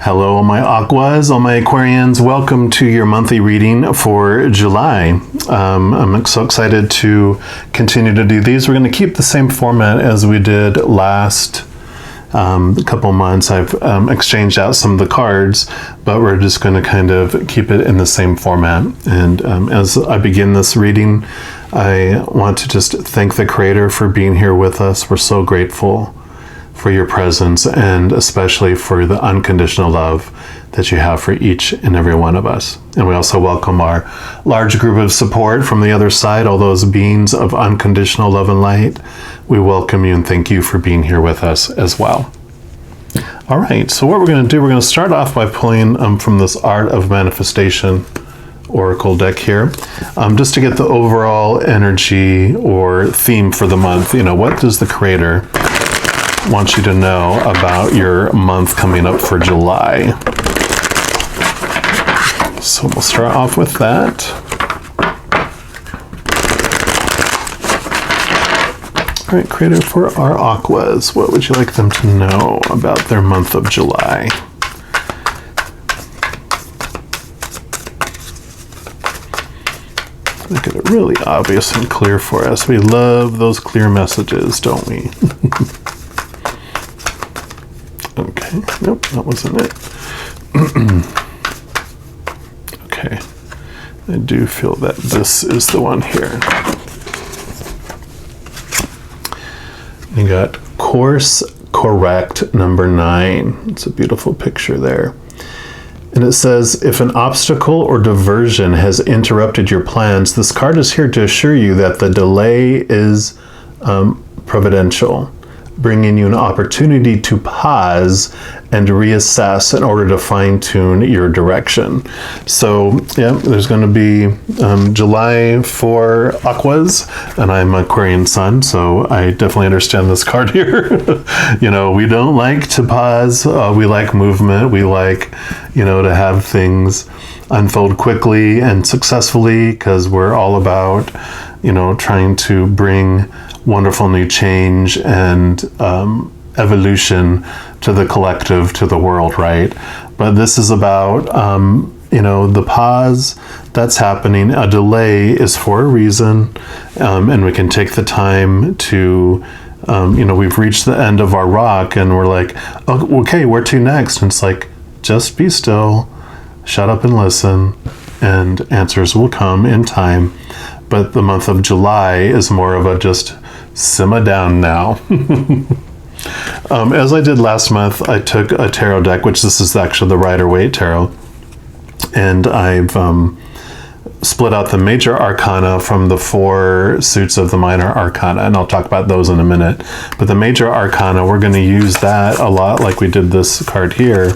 Hello, all my Aquas, all my Aquarians. Welcome to your monthly reading for July. I'm so excited to continue to do these. We're going to keep the same format as we did last couple months. I've exchanged out some of the cards, but we're just going to kind of keep it in the same format. And as I begin this reading, I want to just thank the Creator for being here with us. We're so grateful for your presence, and especially for the unconditional love that you have for each and every one of us. And we also welcome our large group of support from the other side, all those beings of unconditional love and light. We welcome you and thank you for being here with us as well. All right, so what we're going to do, we're going to start off by pulling from this Art of Manifestation Oracle deck here, just to get the overall energy or theme for the month. You know, what does the Creator want you to know about your month coming up for July? So we'll start off with that. All right, Creator, for our Aquas, what would you like them to know about their month of July? Make it really obvious and clear for us. We love those clear messages, don't we? Okay, nope, that wasn't it. Okay, I do feel that this is the one here. You got Course Correct number 9. It's a beautiful picture there. And it says, if an obstacle or diversion has interrupted your plans, this card is here to assure you that the delay is providential, bringing you an opportunity to pause and reassess in order to fine-tune your direction. So, yeah, there's going to be July for Aquas, and I'm Aquarian Sun, so I definitely understand this card here. You know, we don't like to pause. We like movement. We like, you know, to have things unfold quickly and successfully, because we're all about, you know, trying to bring wonderful new change and evolution to the collective, to the world, right? But this is about, you know, the pause that's happening. A delay is for a reason, and we can take the time to, you know, we've reached the end of our rock and we're like, oh, okay, where to next? And it's like, just be still, shut up and listen, and answers will come in time. But the month of July is more of a just simmer down now. As I did last month, I took a tarot deck, which this is actually the Rider-Waite Tarot, and I've split out the major arcana from the 4 suits of the minor arcana, and I'll talk about those in a minute. But the major arcana, we're going to use that a lot, like we did this card here,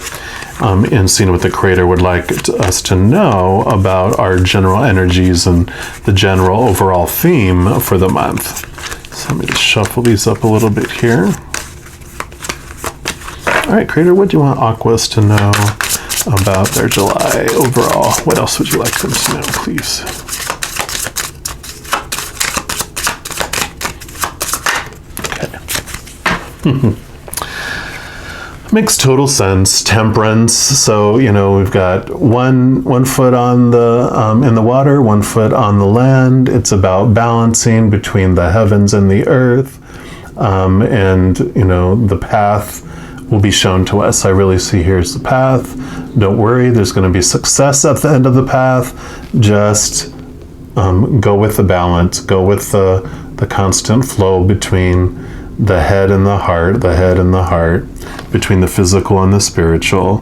in seeing what the Creator would like us to know about our general energies and the general overall theme for the month. So let me just shuffle these up a little bit here. All right, Creator, what do you want Aquas to know about their July overall? What else would you like them to know, please? Okay. Makes total sense. Temperance. So, you know, we've got one foot on the in the water, 1 foot on the land. It's about balancing between the heavens and the earth, and you know, the path will be shown to us. I really see here's the path. Don't worry, there's going to be success at the end of the path. Just go with the balance. Go with the constant flow between the head and the heart, between the physical and the spiritual.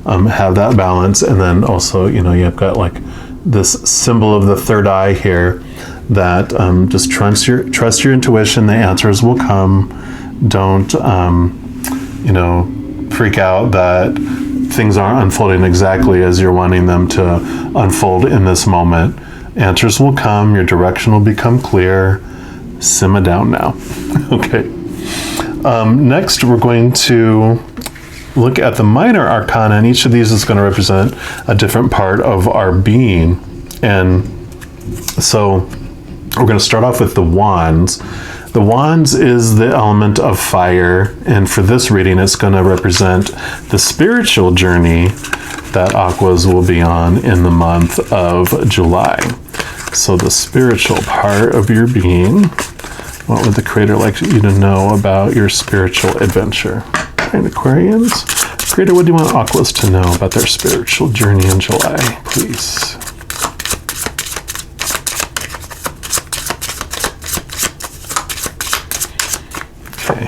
Have that balance. And then also, you know, you've got like this symbol of the third eye here, that just trust your intuition. The answers will come. Don't you know, freak out that things aren't unfolding exactly as you're wanting them to unfold in this moment. Answers will come. Your direction will become clear. Simmer down now. Okay. Next, we're going to look at the minor arcana, and each of these is going to represent a different part of our being. And so we're going to start off with the wands. The wands is the element of fire, and for this reading, it's going to represent the spiritual journey that Aquas will be on in the month of July. So the spiritual part of your being, what would the Creator like you to know about your spiritual adventure? All right, Aquarians. Creator, what do you want Aquas to know about their spiritual journey in July, please? Okay.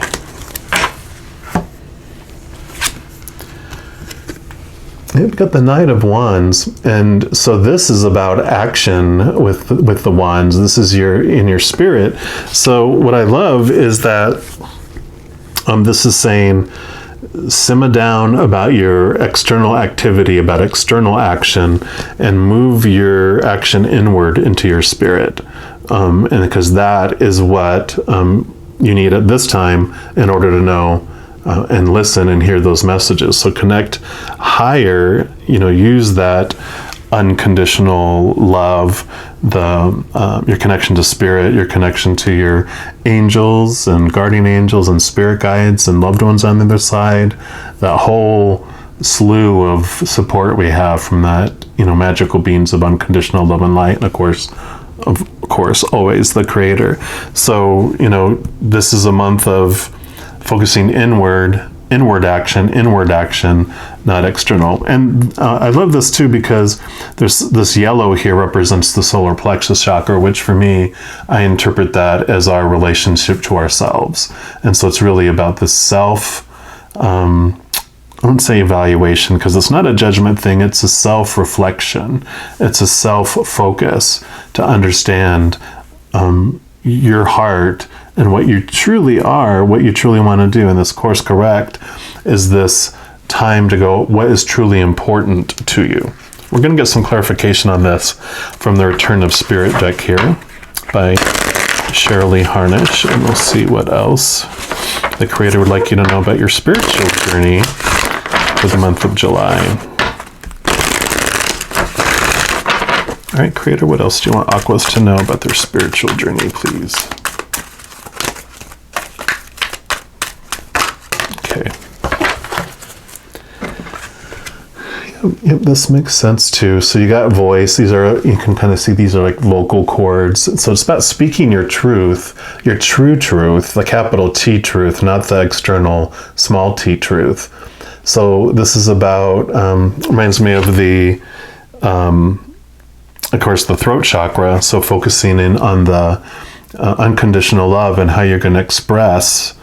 You've got the Knight of Wands, and so this is about action with the wands. This is in your spirit. So what I love is that this is saying, simmer down about your external activity, about external action, and move your action inward into your spirit. And because that is what you need at this time in order to know and listen and hear those messages. So connect higher, use that unconditional love, your connection to spirit, your connection to your angels and guardian angels and spirit guides and loved ones on the other side, that whole slew of support we have from that, magical beings of unconditional love and light, and of course, always the Creator. So, this is a month of focusing inward action, not external. And I love this too, because there's this yellow here represents the solar plexus chakra, which for me, I interpret that as our relationship to ourselves. And so it's really about the self, I wouldn't say evaluation, because it's not a judgment thing. It's a self-reflection. It's a self-focus to understand your heart and what you truly are, what you truly want to do. And this course correct is this time to go, what is truly important to you? We're going to get some clarification on this from the Return of Spirit deck here by Shirley Harnish, and we'll see what else the Creator would like you to know about your spiritual journey for the month of July. All right, Creator, what else do you want Aquas to know about their spiritual journey, please? Okay. Yep, this makes sense too. So you got voice. You can kind of see these are like vocal cords. So it's about speaking your truth, your true truth, the capital T truth, not the external small t truth. So this is about, reminds me of of course, the throat chakra. So focusing in on the unconditional love and how you're going to express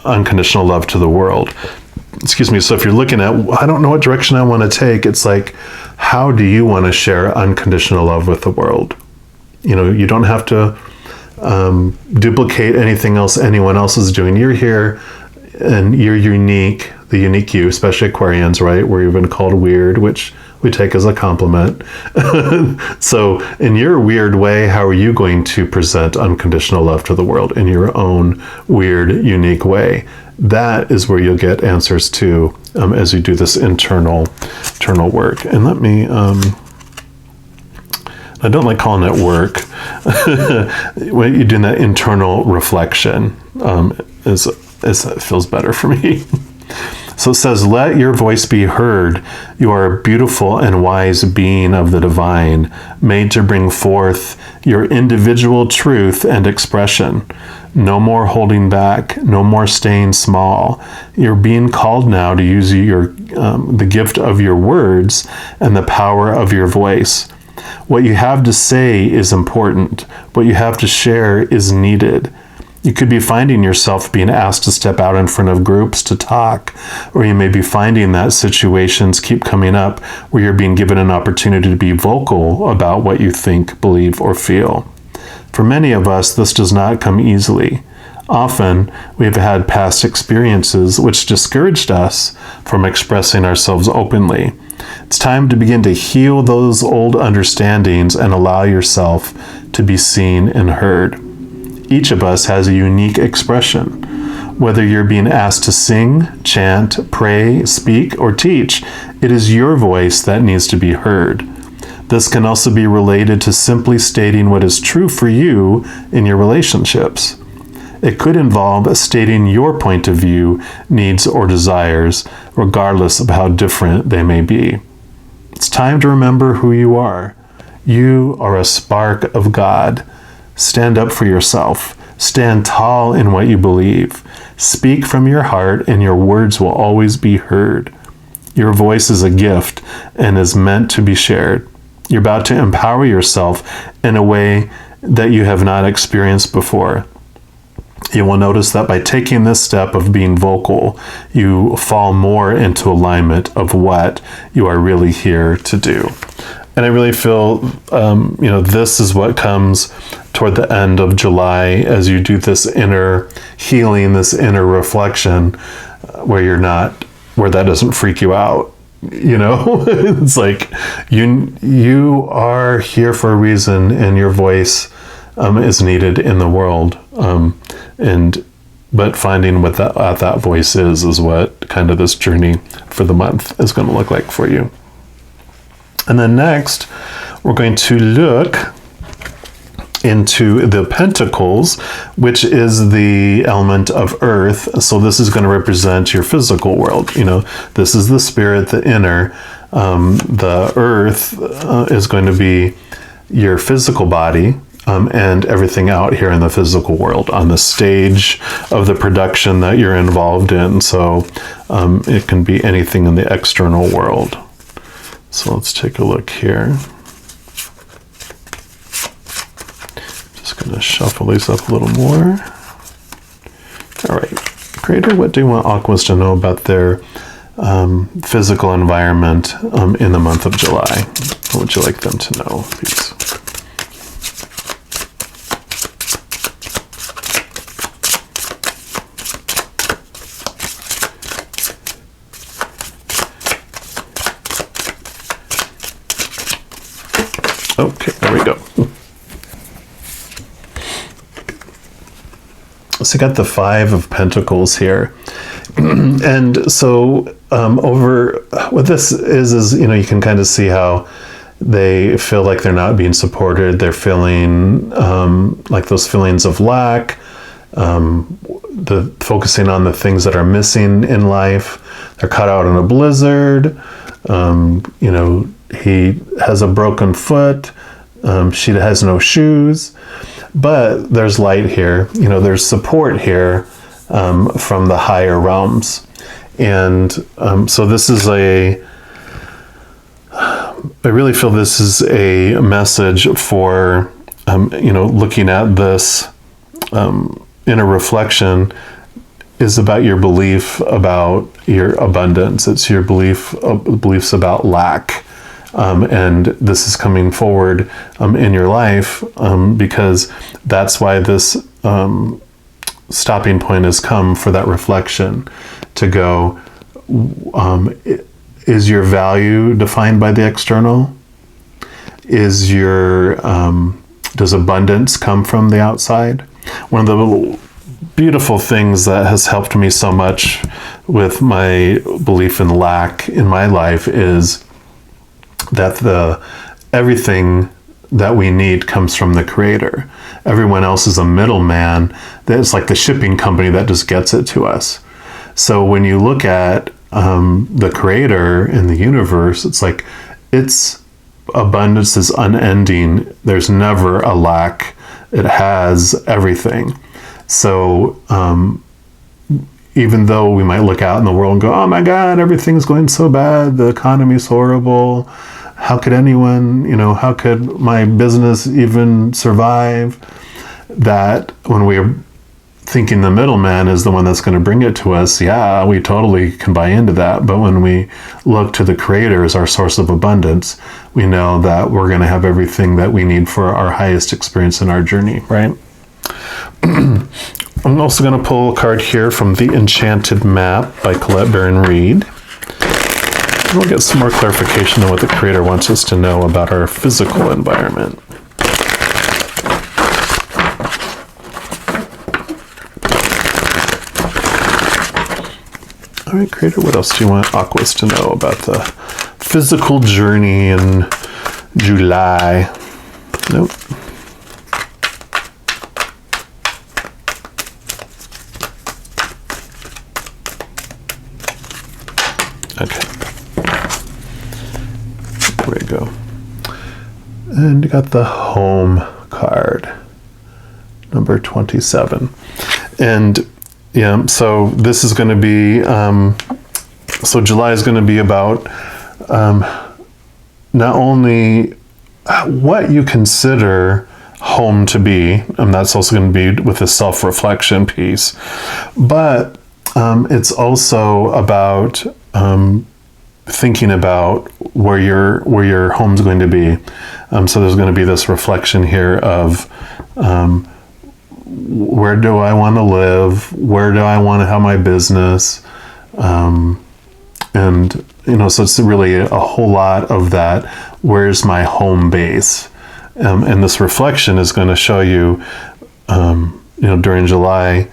unconditional love to the world. Excuse me. So if you're looking at, I don't know what direction I want to take, it's like, how do you want to share unconditional love with the world? You don't have to duplicate anything else anyone else is doing. You're here and you're unique, the unique you, especially Aquarians, right? Where you've been called weird, which we take as a compliment. So in your weird way, how are you going to present unconditional love to the world in your own weird, unique way? That is where you'll get answers to as you do this internal work. And let me, I don't like calling it work. When you're doing that internal reflection, it feels better for me. So it says, let your voice be heard. You are a beautiful and wise being of the divine, made to bring forth your individual truth and expression. No more holding back, no more staying small. You're being called now to use the gift of your words and the power of your voice. What you have to say is important. What you have to share is needed. You could be finding yourself being asked to step out in front of groups to talk, or you may be finding that situations keep coming up where you're being given an opportunity to be vocal about what you think, believe, or feel. For many of us, this does not come easily. Often, we have had past experiences which discouraged us from expressing ourselves openly. It's time to begin to heal those old understandings and allow yourself to be seen and heard. Each of us has a unique expression. Whether you're being asked to sing, chant, pray, speak, or teach, it is your voice that needs to be heard. This can also be related to simply stating what is true for you in your relationships. It could involve stating your point of view, needs, or desires, regardless of how different they may be. It's time to remember who you are. You are a spark of God. Stand up for yourself. Stand tall in what you believe. Speak from your heart, and your words will always be heard. Your voice is a gift and is meant to be shared. You're about to empower yourself in a way that you have not experienced before. You will notice that by taking this step of being vocal, you fall more into alignment of what you are really here to do. And I really feel, this is what comes toward the end of July as you do this inner healing, this inner reflection, where that doesn't freak you out. It's like you are here for a reason, and your voice is needed in the world. But finding what that voice is what kind of this journey for the month is going to look like for you. And then next, we're going to look into the Pentacles, which is the element of earth. So this is going to represent your physical world. This is the spirit, the inner. The earth is going to be your physical body, and everything out here in the physical world on the stage of the production that you're involved in. So it can be anything in the external world. So let's take a look here. Just going to shuffle these up a little more. All right, Creator, what do you want Aquas to know about their physical environment in the month of July? What would you like them to know, please? Okay, there we go. So you got the Five of Pentacles here. And so over what this is, you can kind of see how they feel like they're not being supported. They're feeling like those feelings of lack, the focusing on the things that are missing in life. They're caught out in a blizzard. He has a broken foot. She has no shoes. But there's light here. There's support here from the higher realms. And so this is I really feel this is a message for, looking at this inner reflection is about your belief about your abundance. It's your beliefs about lack. And this is coming forward in your life because that's why this stopping point has come for that reflection to go, is your value defined by the external? Is does abundance come from the outside? One of the beautiful things that has helped me so much with my belief in lack in my life is that everything that we need comes from the Creator. Everyone else is a middleman. That's like the shipping company that just gets it to us. So when you look at the Creator in the universe, it's like its abundance is unending. There's never a lack. It has everything. So even though we might look out in the world and go, oh my God, everything's going so bad. The economy's horrible. How could anyone, how could my business even survive? That when we're thinking the middleman is the one that's going to bring it to us, yeah, we totally can buy into that. But when we look to the Creator as our source of abundance, we know that we're going to have everything that we need for our highest experience in our journey, right? I'm also going to pull a card here from The Enchanted Map by Colette Baron Reed. We'll get some more clarification on what the Creator wants us to know about our physical environment. All right, Creator, what else do you want Aquas to know about the physical journey in July? Nope. Okay. There we go. And you got the home card, number 27. And yeah, so this is going to be, so July is going to be about not only what you consider home to be, and that's also going to be with the self-reflection piece, but it's also about thinking about where your home's going to be. So there's going to be this reflection here of where do I want to live? Where do I want to have my business? And so it's really a whole lot of that. Where's my home base? And this reflection is going to show you, during July,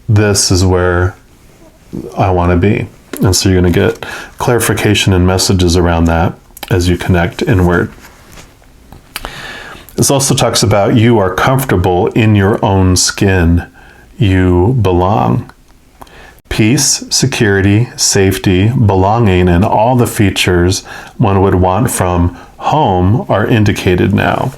this is where I want to be. And so you're going to get clarification and messages around that as you connect inward. This also talks about you are comfortable in your own skin. You belong. Peace, security, safety, belonging, and all the features one would want from home are indicated now.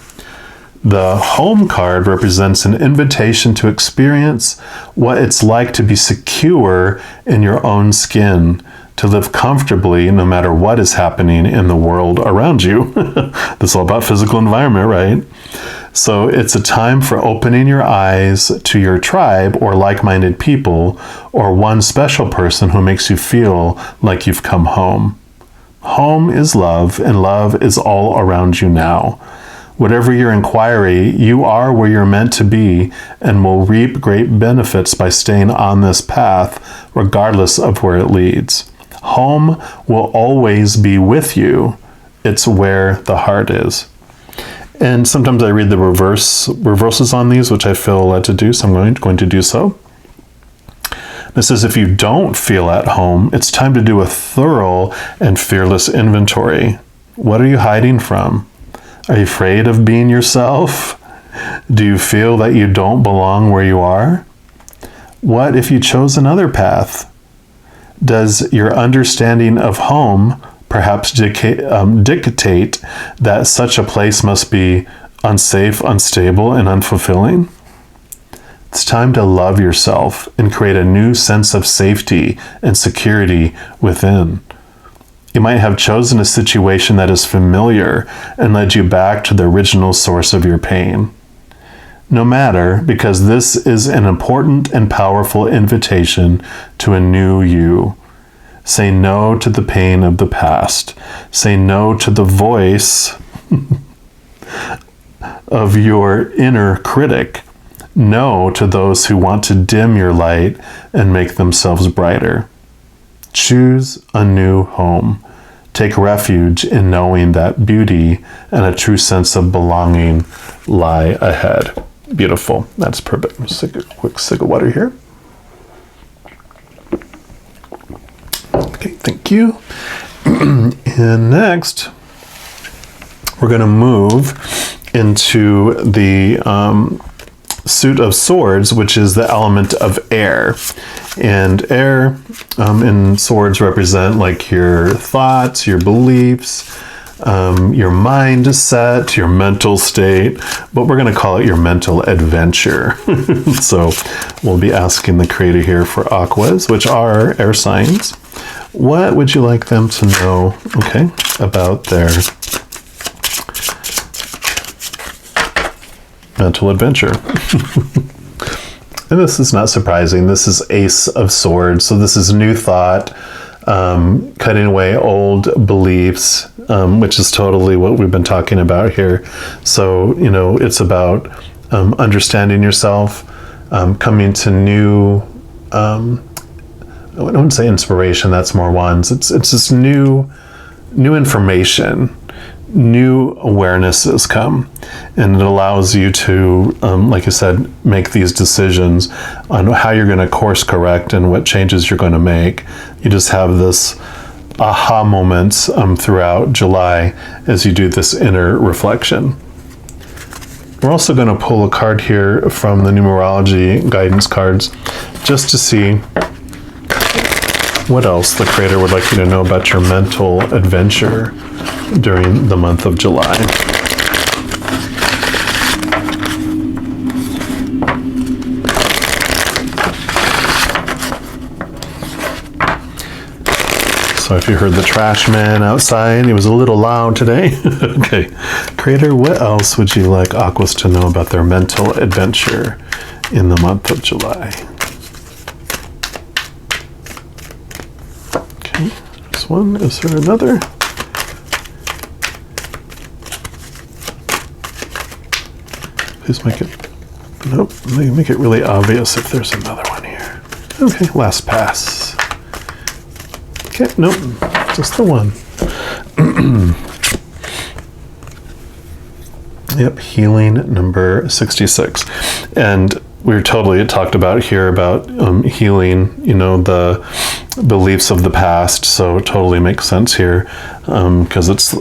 The home card represents an invitation to experience what it's like to be secure in your own skin, to live comfortably no matter what is happening in the world around you. This is all about physical environment, right? So it's a time for opening your eyes to your tribe or like-minded people or one special person who makes you feel like you've come home. Home is love, and love is all around you now. Whatever your inquiry, you are where you're meant to be and will reap great benefits by staying on this path, regardless of where it leads. Home will always be with you. It's where the heart is. And sometimes I read the reverses on these, which I feel led to do, so I'm going to do so. It says, if you don't feel at home, it's time to do a thorough and fearless inventory. What are you hiding from? Are you afraid of being yourself? Do you feel that you don't belong where you are? What if you chose another path? Does your understanding of home perhaps dictate that such a place must be unsafe, unstable, and unfulfilling? It's time to love yourself and create a new sense of safety and security within. You might have chosen a situation that is familiar and led you back to the original source of your pain. No matter, because this is an important and powerful invitation to a new you. Say no to the pain of the past. Say no to the voice of your inner critic. No to those who want to dim your light and make themselves brighter. Choose a new home. Take refuge in knowing that beauty and a true sense of belonging lie ahead. Beautiful. That's perfect. Let's take a quick sip of water here. Okay, thank you. And next, we're going to move into the Suit of Swords, which is the element of air. And air in swords represent like your thoughts, your beliefs, your mindset, your mental state, but we're going to call it your mental adventure. So we'll be asking the creator here for Aquas, which are air signs. What would you like them to know, okay, about their mental adventure? And this is not surprising. This is Ace of Swords. So this is new thought, cutting away old beliefs, which is totally what we've been talking about here. So, it's about understanding yourself, coming to new, I wouldn't say inspiration, that's more wands. It's just new information. New awarenesses come, and it allows you to, like I said, make these decisions on how you're going to course correct and what changes you're going to make. You just have this aha moments throughout July as you do this inner reflection. We're also going to pull a card here from the numerology guidance cards just to see what else the Creator would like you to know about your mental adventure during the month of July. So if you heard the trash man outside, he was a little loud today. Okay. Creator, what else would you like Aquas to know about their mental adventure in the month of July? Okay. This one. Is there another? Please make it. Nope. Make it really obvious if there's another one here. Okay. Last pass. Okay, nope, just the one. Yep, healing number 66. And we totally talked about here about healing, the beliefs of the past. So it totally makes sense here because it's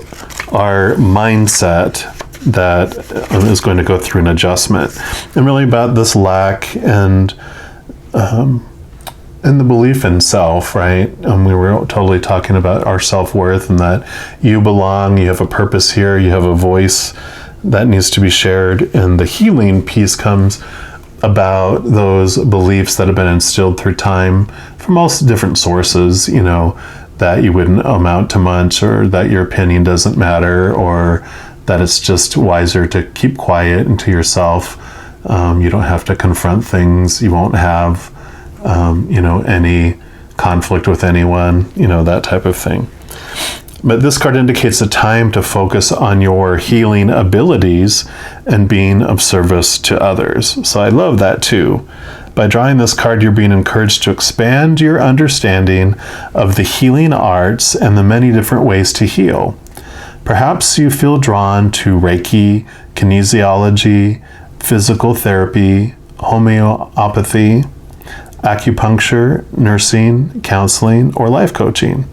our mindset that is going to go through an adjustment. And really about this lack and the belief in self, right? We were totally talking about our self-worth and that you belong, you have a purpose here, you have a voice that needs to be shared. And the healing piece comes about those beliefs that have been instilled through time from all different sources, that you wouldn't amount to much, or that your opinion doesn't matter, or that it's just wiser to keep quiet and to yourself. You don't have to confront things. You won't have any conflict with anyone, that type of thing. But this card indicates a time to focus on your healing abilities and being of service to others. So I love that too. By drawing this card, you're being encouraged to expand your understanding of the healing arts and the many different ways to heal. Perhaps you feel drawn to Reiki, kinesiology, physical therapy, homeopathy, acupuncture, nursing, counseling, or life coaching.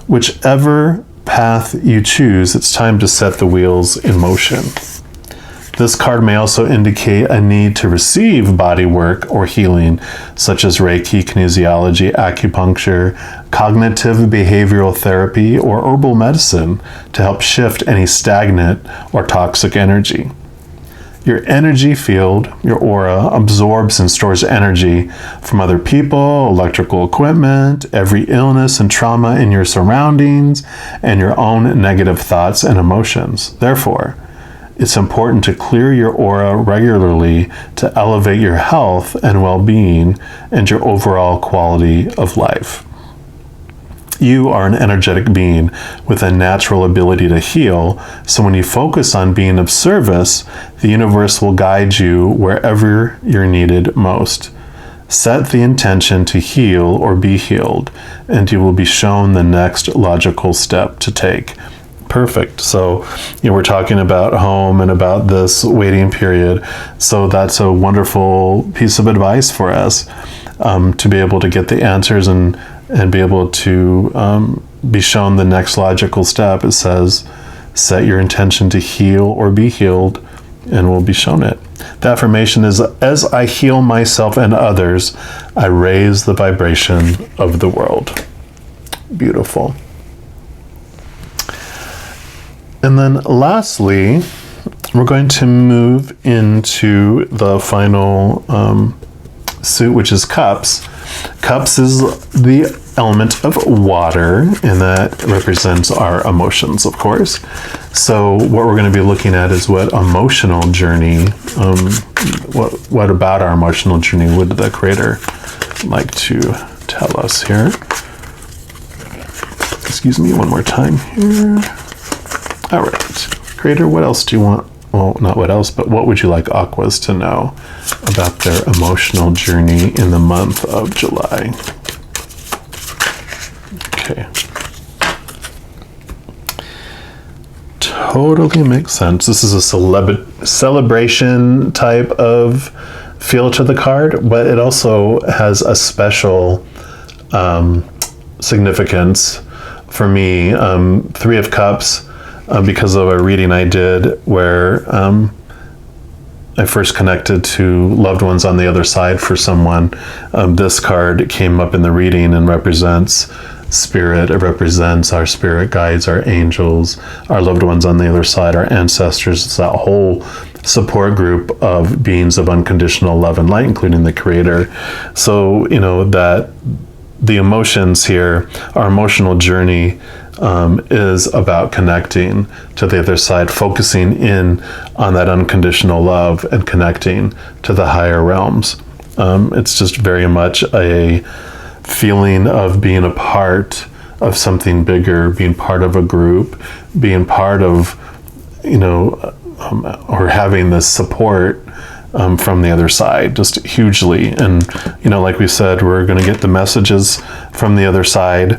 Whichever path you choose, it's time to set the wheels in motion. This card may also indicate a need to receive body work or healing, such as Reiki, kinesiology, acupuncture, cognitive behavioral therapy, or herbal medicine to help shift any stagnant or toxic energy. Your energy field, your aura, absorbs and stores energy from other people, electrical equipment, every illness and trauma in your surroundings, and your own negative thoughts and emotions. Therefore, it's important to clear your aura regularly to elevate your health and well-being and your overall quality of life. You are an energetic being with a natural ability to heal, so when you focus on being of service, the universe will guide you wherever you're needed most. Set the intention to heal or be healed, and you will be shown the next logical step to take. Perfect. So, we're talking about home and about this waiting period. So that's a wonderful piece of advice for us to be able to get the answers and be able to be shown the next logical step. It says, set your intention to heal or be healed, and we'll be shown it. The affirmation is, as I heal myself and others, I raise the vibration of the world. Beautiful. And then lastly, we're going to move into the final suit, which is cups. Cups is the element of water, and that represents our emotions, of course. So what we're going to be looking at is what emotional journey, what about our emotional journey would the Creator like to tell us here? Excuse me one more time here. All right. Creator, what else do you want? Well, not what else, but what would you like Aquas to know about their emotional journey in the month of July? Okay. Totally makes sense. This is a celebration type of feel to the card, but it also has a special significance for me. Three of Cups, because of a reading I did where I first connected to loved ones on the other side for someone, this card came up in the reading and represents spirit. It represents our spirit guides, our angels, our loved ones on the other side, our ancestors. It's that whole support group of beings of unconditional love and light, including the Creator. So, that the emotions here, our emotional journey is about connecting to the other side, focusing in on that unconditional love and connecting to the higher realms. It's just very much a feeling of being a part of something bigger, being part of a group, being part of, or having this support from the other side, just hugely. And, like we said, we're going to get the messages from the other side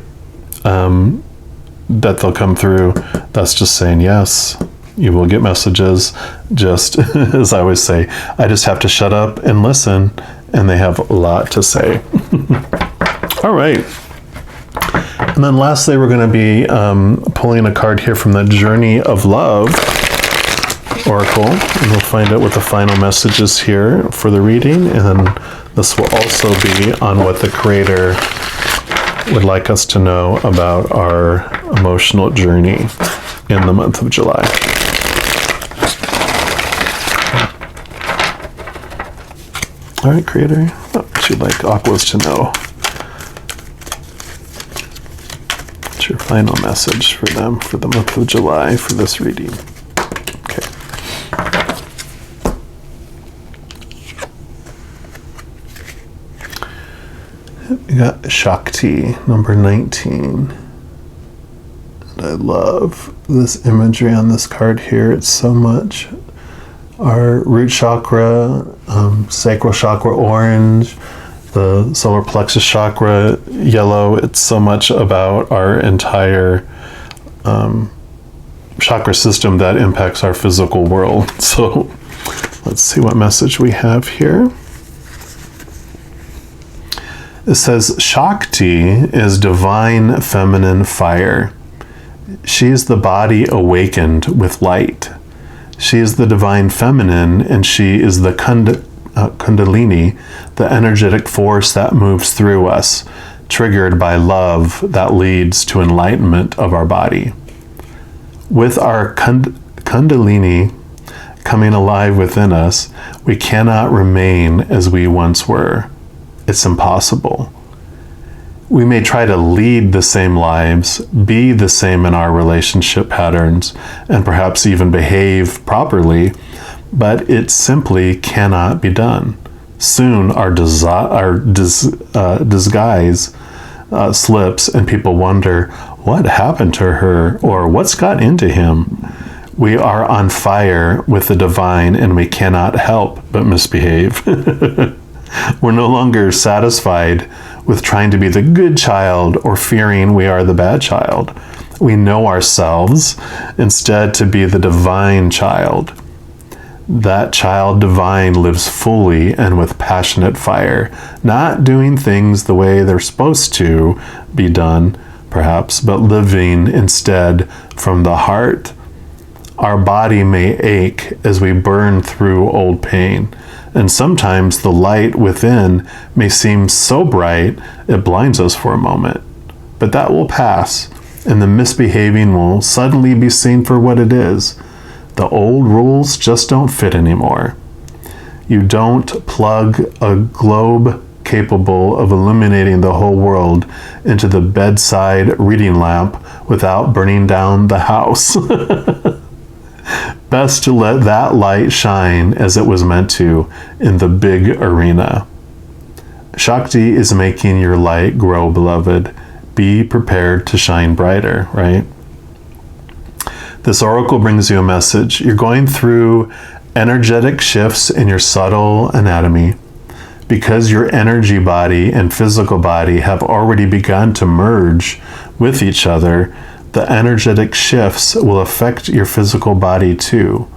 that they'll come through. That's just saying, yes, you will get messages. Just as I always say, I just have to shut up and listen, and they have a lot to say. All right. And then lastly, we're going to be pulling a card here from the Journey of Love Oracle, and we'll find out what the final message is here for the reading. And then this will also be on what the Creator would like us to know about our emotional journey in the month of July. All right, Creator, what you'd like Aquas to know? What's your final message for them for the month of July for this reading? Okay. We got Shakti, number 19. And I love this imagery on this card here. It's so much. Our root chakra, sacral chakra orange, the solar plexus chakra yellow. It's so much about our entire chakra system that impacts our physical world. So let's see what message we have here. It says, Shakti is divine feminine fire. She is the body awakened with light. She is the divine feminine, and she is the Kundalini, the energetic force that moves through us, triggered by love that leads to enlightenment of our body. With our Kundalini coming alive within us, we cannot remain as we once were. It's impossible. We may try to lead the same lives, be the same in our relationship patterns, and perhaps even behave properly, but it simply cannot be done. Soon our disguise slips, and people wonder, what happened to her, or what's got into him? We are on fire with the divine, and we cannot help but misbehave. We're no longer satisfied with trying to be the good child or fearing we are the bad child. We know ourselves instead to be the divine child. That child divine lives fully and with passionate fire, not doing things the way they're supposed to be done, perhaps, but living instead from the heart. Our body may ache as we burn through old pain, and sometimes the light within may seem so bright it blinds us for a moment. But that will pass, and the misbehaving will suddenly be seen for what it is. The old rules just don't fit anymore. You don't plug a globe capable of illuminating the whole world into the bedside reading lamp without burning down the house. Best to let that light shine as it was meant to in the big arena. Shakti is making your light grow, beloved. Be prepared to shine brighter, right? This oracle brings you a message. You're going through energetic shifts in your subtle anatomy. Because your energy body and physical body have already begun to merge with each other, the energetic shifts will affect your physical body too.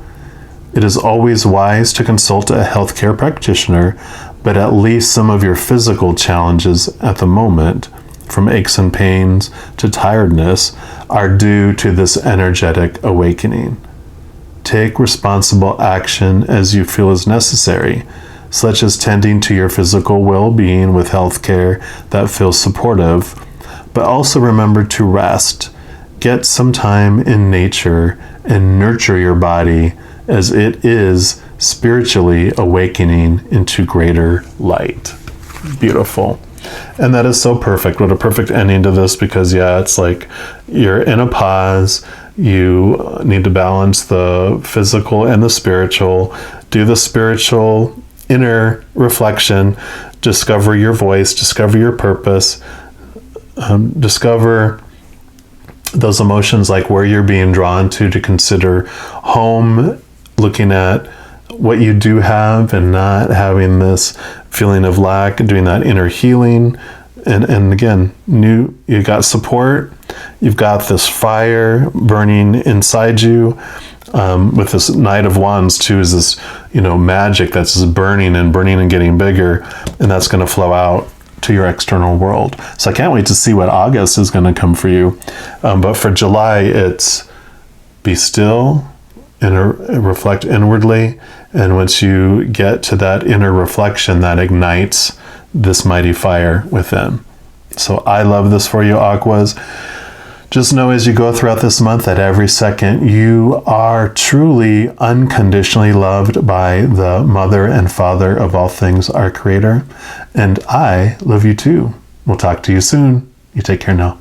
It is always wise to consult a healthcare practitioner, but at least some of your physical challenges at the moment, from aches and pains to tiredness, are due to this energetic awakening. take responsible action as you feel is necessary, such as tending to your physical well-being with health care that feels supportive. But also remember to rest. Get some time in nature and nurture your body as it is spiritually awakening into greater light. Beautiful. And that is so perfect. What a perfect ending to this, because it's like you're in a pause. You need to balance the physical and the spiritual. Do the spiritual inner reflection. Discover your voice. Discover your purpose. Discover those emotions, like where you're being drawn to consider home, looking at what you do have and not having this feeling of lack, and doing that inner healing. And again, you got support. You've got this fire burning inside you. With this Knight of Wands too, is this, magic that's just burning and getting bigger, and that's going to flow out to your external world. So I can't wait to see what August is going to come for you. But for July, it's be still and reflect inwardly. And once you get to that inner reflection, that ignites this mighty fire within. So I love this for you, Aquas. Just know as you go throughout this month that every second you are truly unconditionally loved by the Mother and Father of all things, our Creator. And I love you too. We'll talk to you soon. You take care now.